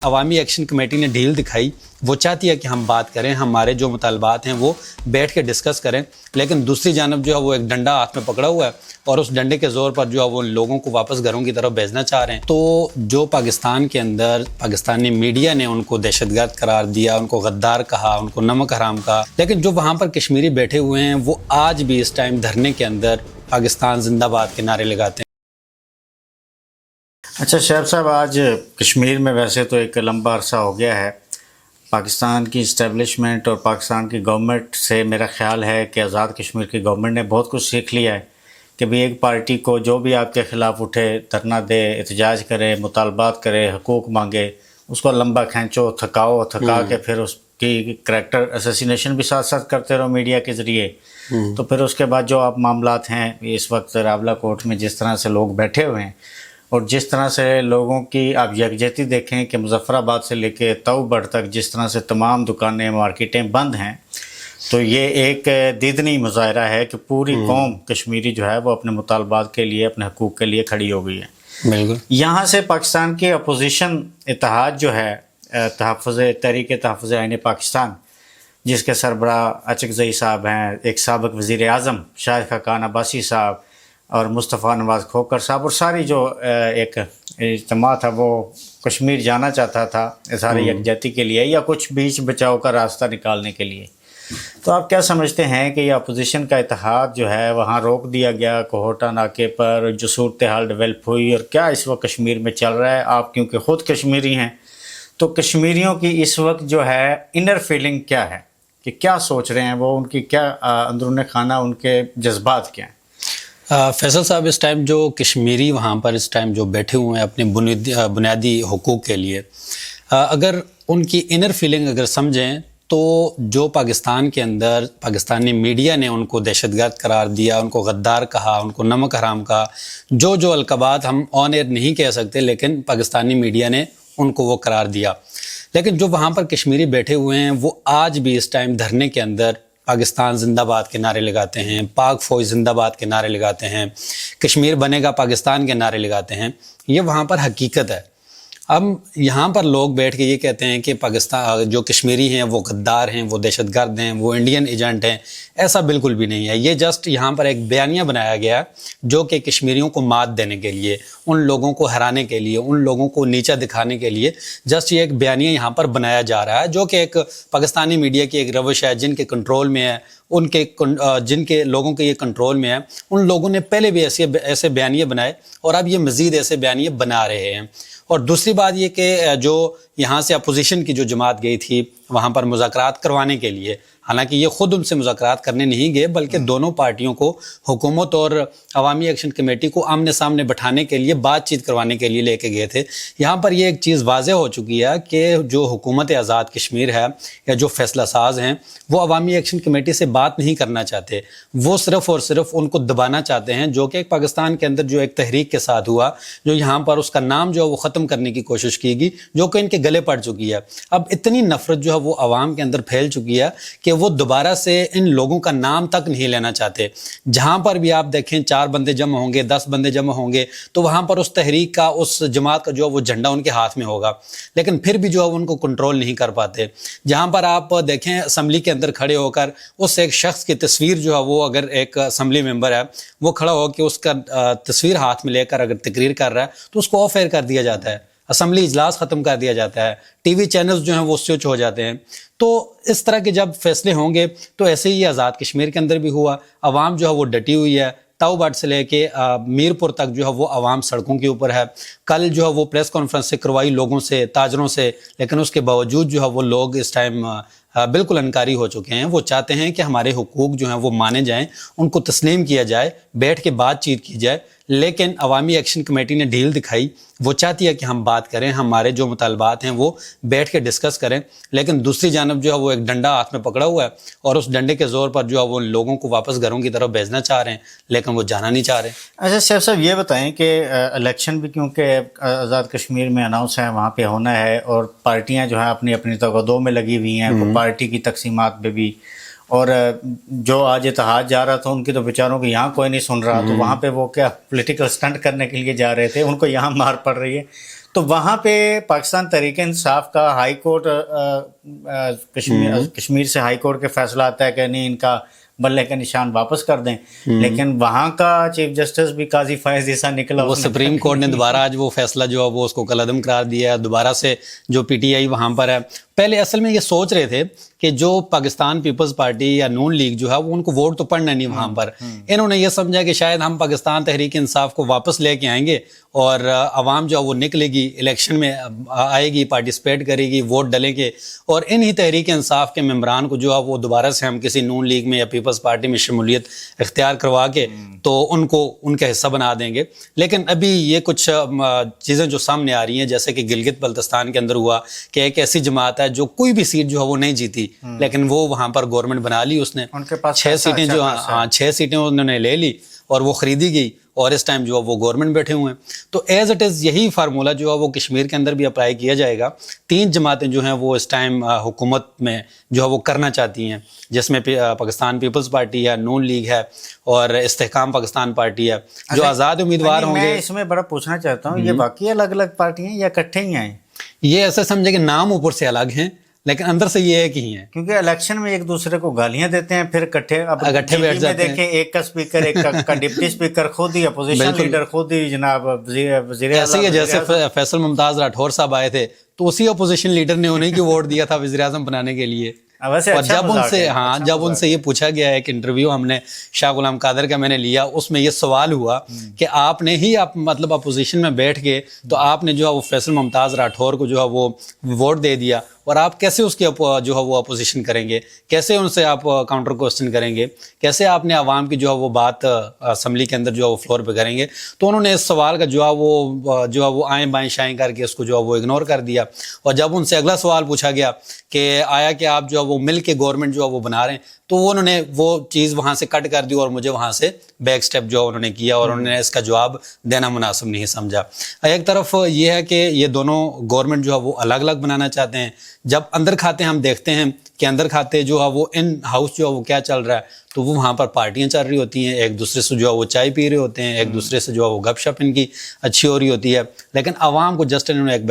عوامی action committee نے ڈھیل دکھائی، وہ چاہتی ہے کہ ہم بات کریں، ہمارے جو مطالبات ہیں وہ بیٹھ کے ڈسکس کریں، لیکن دوسری جانب جو ہے وہ ایک ڈنڈا ہاتھ میں پکڑا ہوا ہے اور اس ڈنڈے کے زور پر جو ہے وہ لوگوں کو واپس گھروں کی طرف بھیجنا چاہ رہے ہیں۔ تو جو پاکستان کے اندر پاکستانی میڈیا نے ان کو دہشت گرد قرار دیا، ان کو غدار کہا، ان کو نمک حرام کہا، لیکن جو وہاں پر کشمیری بیٹھے ہوئے ہیں وہ آج بھی اس ٹائم دھرنے کے اندر پاکستان زندہ باد کے نعرے لگاتے ہیں۔ اچھا شعیب صاحب، آج کشمیر میں ویسے تو ایک لمبا عرصہ ہو گیا ہے، پاکستان کی اسٹیبلشمنٹ اور پاکستان کی گورنمنٹ سے میرا خیال ہے کہ آزاد کشمیر کی گورنمنٹ نے بہت کچھ سیکھ لیا ہے کہ بھی ایک پارٹی کو جو بھی آپ کے خلاف اٹھے، دھرنا دے، احتجاج کرے، مطالبات کرے، حقوق مانگے، اس کو لمبا کھینچو، تھکا کے پھر اس کی کریکٹر اسیسینیشن بھی ساتھ ساتھ کرتے رہو میڈیا کے ذریعے، تو پھر اس کے بعد جو آپ معاملات ہیں اس وقت راولہ کوٹ میں جس طرح سے لوگ بیٹھے ہوئے ہیں اور جس طرح سے لوگوں کی آپ یکجہتی دیکھیں کہ مظفر آباد سے لے کے توبڑ تک جس طرح سے تمام دکانیں، مارکیٹیں بند ہیں، تو یہ ایک دیدنی مظاہرہ ہے کہ پوری قوم کشمیری جو ہے وہ اپنے مطالبات کے لیے، اپنے حقوق کے لیے کھڑی ہو گئی ہے۔ بالکل یہاں سے پاکستان کی اپوزیشن اتحاد جو ہے تحریک تحفظ آئین پاکستان، جس کے سربراہ اچکزئی صاحب ہیں، ایک سابق وزیر اعظم شاہد خاقان عباسی صاحب اور مصطفیٰ نواز کھوکر صاحب، اور ساری جو ایک اجتماع تھا وہ کشمیر جانا چاہتا تھا اظہار یکجہتی کے لیے یا کچھ بیچ بچاؤ کا راستہ نکالنے کے لیے، تو آپ کیا سمجھتے ہیں کہ یہ اپوزیشن کا اتحاد جو ہے وہاں روک دیا گیا کوہوٹا ناکے پر، جو صورتحال ڈیولپ ہوئی، اور کیا اس وقت کشمیر میں چل رہا ہے؟ آپ کیونکہ خود کشمیری ہیں تو کشمیریوں کی اس وقت جو ہے انر فیلنگ کیا ہے، کہ کیا سوچ رہے ہیں وہ، ان کی کیا اندرون خانہ ان کے جذبات کیا ہیں؟ فیصل صاحب، اس ٹائم جو کشمیری وہاں پر اس ٹائم جو بیٹھے ہوئے ہیں اپنے بنیادی حقوق کے لیے، اگر ان کی انر فیلنگ اگر سمجھیں تو جو پاکستان کے اندر پاکستانی میڈیا نے ان کو دہشت گرد قرار دیا، ان کو غدار کہا، ان کو نمک حرام کہا، جو القابات ہم آن ایئر نہیں کہہ سکتے لیکن پاکستانی میڈیا نے ان کو وہ قرار دیا، لیکن جو وہاں پر کشمیری بیٹھے ہوئے ہیں وہ آج بھی اس ٹائم دھرنے کے اندر پاکستان زندہ باد کے نعرے لگاتے ہیں، پاک فوج زندہ باد کے نعرے لگاتے ہیں، کشمیر بنے گا پاکستان کے نعرے لگاتے ہیں۔ یہ وہاں پر حقیقت ہے۔ اب یہاں پر لوگ بیٹھ کے یہ کہتے ہیں کہ پاکستان جو کشمیری ہیں وہ غدار ہیں، وہ دہشت گرد ہیں، وہ انڈین ایجنٹ ہیں، ایسا بالکل بھی نہیں ہے۔ یہ جسٹ یہاں پر ایک بیانیہ بنایا گیا جو کہ کشمیریوں کو مات دینے کے لیے، ان لوگوں کو ہرانے کے لیے، ان لوگوں کو نیچا دکھانے کے لیے جسٹ یہ ایک بیانیہ یہاں پر بنایا جا رہا ہے، جو کہ ایک پاکستانی میڈیا کی ایک روش ہے جن کے کنٹرول میں ہے، جن کے لوگوں کے یہ کنٹرول میں ہے، ان لوگوں نے پہلے بھی ایسے بیانیے بنائے اور اب یہ مزید ایسے بیانیے بنا رہے ہیں۔ اور دوسری بات یہ کہ جو یہاں سے اپوزیشن کی جو جماعت گئی تھی وہاں پر مذاکرات کروانے کے لیے، حالانکہ یہ خود ان سے مذاکرات کرنے نہیں گئے بلکہ دونوں پارٹیوں کو، حکومت اور عوامی ایکشن کمیٹی کو آمنے سامنے بٹھانے کے لیے، بات چیت کروانے کے لیے لے کے گئے تھے۔ یہاں پر یہ ایک چیز واضح ہو چکی ہے کہ جو حکومت آزاد کشمیر ہے یا جو فیصلہ ساز ہیں وہ عوامی ایکشن کمیٹی سے بات نہیں کرنا چاہتے، وہ صرف اور صرف ان کو دبانا چاہتے ہیں، جو کہ ایک پاکستان کے اندر جو ایک تحریک کے ساتھ ہوا، جو یہاں پر اس کا نام جو ہے وہ ختم کرنے کی کوشش کی گئی، جو کہ ان کے گلے پڑ چکی ہے۔ اب اتنی نفرت جو ہے وہ عوام کے اندر پھیل چکی ہے کہ وہ دوبارہ سے ان لوگوں کا نام تک نہیں لینا چاہتے۔ جہاں پر بھی آپ دیکھیں 4 بندے جمع ہوں گے، 10 بندے جمع ہوں گے تو وہاں پر اس تحریک کا، اس جماعت کا جو ہے وہ جھنڈا ان کے ہاتھ میں ہوگا، لیکن پھر بھی جو ہے ان کو کنٹرول نہیں کر پاتے۔ جہاں پر آپ دیکھیں اسمبلی کے اندر کھڑے ہو کر اس ایک شخص کی تصویر جو ہے وہ، اگر ایک اسمبلی ممبر ہے وہ کھڑا ہو کے اس کا تصویر ہاتھ میں لے کر اگر تقریر کر رہا ہے تو اس کو آف ایئر کر دیا جاتا ہے، اسمبلی اجلاس ختم کر دیا جاتا ہے، ٹی وی چینلز جو ہیں وہ سوئچ ہو جاتے ہیں۔ تو اس طرح کے جب فیصلے ہوں گے تو ایسے ہی آزاد کشمیر کے اندر بھی ہوا، عوام جو ہے وہ ڈٹی ہوئی ہے، توبٹ سے لے کے میرپور تک جو ہے وہ عوام سڑکوں کے اوپر ہے۔ کل جو ہے وہ پریس کانفرنس سے کروائی لوگوں سے، تاجروں سے، لیکن اس کے باوجود جو ہے وہ لوگ اس ٹائم بالکل انکاری ہو چکے ہیں۔ وہ چاہتے ہیں کہ ہمارے حقوق جو ہیں وہ مانے جائیں، ان کو تسلیم کیا جائے، بیٹھ کے بات چیت کی جائے، لیکن عوامی ایکشن کمیٹی نے ڈھیل دکھائی، وہ چاہتی ہے کہ ہم بات کریں، ہمارے جو مطالبات ہیں وہ بیٹھ کے ڈسکس کریں، لیکن دوسری جانب جو ہے وہ ایک ڈنڈا ہاتھ میں پکڑا ہوا ہے اور اس ڈنڈے کے زور پر جو ہے وہ لوگوں کو واپس گھروں کی طرف بھیجنا چاہ رہے ہیں، لیکن وہ جانا نہیں چاہ رہے۔ اچھا شیخ صاحب، یہ بتائیں کہ الیکشن بھی کیونکہ آزاد کشمیر میں اناؤنس ہے، وہاں پہ ہونا ہے، اور پارٹیاں جو ہیں اپنی اپنی تگودوں میں لگی ہوئی ہیں، پارٹی کی تقسیمات پہ بھی، اور جو آج اتحاد جا رہا تھا ان کی تو بیچاروں کو یہاں کوئی نہیں سن رہا، تو وہاں پہ وہ کیا پولیٹیکل سٹنٹ کرنے کے لیے جا رہے تھے، ان کو یہاں مار پڑ رہی ہے۔ تو وہاں پہ پاکستان تحریک انصاف کا ہائی کورٹ کشمیر سے ہائی کورٹ کے فیصلہ آتا ہے کہ نہیں ان کا بلے کا نشان واپس کر دیں، لیکن وہاں کا چیف جسٹس بھی قاضی فائز عیسیٰ نکلا، وہ سپریم کورٹ نے دوبارہ آج وہ فیصلہ جو ہے وہ اس کو کالعدم قرار دیا ہے. دوبارہ سے جو پی ٹی آئی وہاں پر ہے، پہلے اصل میں یہ سوچ رہے تھے کہ جو پاکستان پیپلز پارٹی یا نون لیگ جو ہے وہ ان کو ووٹ تو پڑنا نہیں وہاں پر. انہوں نے یہ سمجھا کہ شاید ہم پاکستان تحریک انصاف کو واپس لے کے آئیں گے اور عوام جو ہے وہ نکلے گی، الیکشن میں آئے گی، پارٹیسپیٹ کرے گی، ووٹ ڈلیں گے، اور انہی تحریک انصاف کے ممبران کو جو ہے وہ دوبارہ سے ہم کسی نون لیگ میں یا پیپلز پارٹی میں شمولیت اختیار کروا کے تو ان کو ان کا حصہ بنا دیں گے. لیکن ابھی یہ کچھ چیزیں جو سامنے آ رہی ہیں، جیسے کہ گلگت بلتستان کے اندر ہوا کہ ایک ایسی جماعت ہے جو کوئی بھی سیٹ جو ہے وہ نہیں جیتی، لیکن وہ وہاں پر گورنمنٹ بنا لی، اس نے 6 سیٹیں جو 6 سیٹیں انہوں نے لے لی اور وہ خریدی گئی، اور اس ٹائم جو ہے وہ گورنمنٹ بیٹھے ہوئے ہیں. تو ایز اٹ از یہی فارمولہ جو ہے وہ کشمیر کے اندر بھی اپلائی کیا جائے گا. 3 جماعتیں جو ہیں وہ اس ٹائم حکومت میں جو ہے وہ کرنا چاہتی ہیں، جس میں پاکستان پیپلز پارٹی ہے، نون لیگ ہے اور استحکام پاکستان پارٹی ہے. جو آزاد امیدوار ہوں گے. میں اس میں بڑا پوچھنا چاہتا ہوں، یہ واقعی الگ الگ پارٹی ہیں یا اکٹھے ہی ہیں؟ یہ ایسے سمجھے کہ نام اوپر سے الگ ہیں لیکن اندر سے یہ ایک ہی ہیں، کیونکہ الیکشن میں ایک دوسرے کو گالیاں دیتے ہیں، پھر اکٹھے بیٹھ جاتے ہیں. دیکھیں ایک کا اسپیکر، ایک کا ڈپٹی اسپیکر خود ہی، اپوزیشن لیڈر خود ہی، جناب وزیر ایسے ہی جیسے فیصل ممتاز راٹھور صاحب آئے تھے تو اسی اپوزیشن لیڈر نے انہیں کی ووٹ دیا تھا وزیر اعظم بنانے کے لیے. اور جب ان سے یہ پوچھا گیا ہے کہ انٹرویو ہم نے شاہ غلام قادر کا میں نے لیا، اس میں یہ سوال ہوا کہ آپ نے ہی مطلب اپوزیشن میں بیٹھ کے تو آپ نے جو ہے وہ فیصل ممتاز راٹھور کو جو ہے وہ ووٹ دے دیا، اور آپ کیسے اس کی جو ہے وہ اپوزیشن کریں گے، کیسے ان سے آپ کاؤنٹر کوسچن کریں گے، کیسے آپ نے عوام کی جو ہے وہ بات اسمبلی کے اندر جو ہے وہ فلور پہ کریں گے. تو انہوں نے اس سوال کا جو ہے وہ آئیں بائیں شائیں کر کے اس کو جو ہے وہ اگنور کر دیا. اور جب ان سے اگلا سوال پوچھا گیا کہ آیا کہ آپ جو ہے وہ مل کے گورنمنٹ جو ہے وہ بنا رہے ہیں، تو انہوں نے وہ چیز وہاں سے کٹ کر دی اور مجھے وہاں سے بیک سٹیپ جو انہوں نے کیا، اور انہوں نے اس کا جواب دینا مناسب نہیں سمجھا. ایک طرف یہ ہے کہ یہ دونوں گورنمنٹ جو ہے وہ الگ الگ بنانا چاہتے ہیں. جب اندر کھاتے ہم دیکھتے ہیں کہ اندر کھاتے جو ہے وہ ان ہاؤس جو ہے وہ کیا چل رہا ہے، تو وہ وہاں پر پارٹیاں چل رہی ہوتی ہیں، ایک دوسرے سے جو ہے وہ چائے پی رہے ہوتے ہیں، ایک دوسرے سے جو ہے وہ گپ شپ ان کی اچھی ہو رہی ہوتی ہے، لیکن عوام کو جسٹ انہوں نے ایک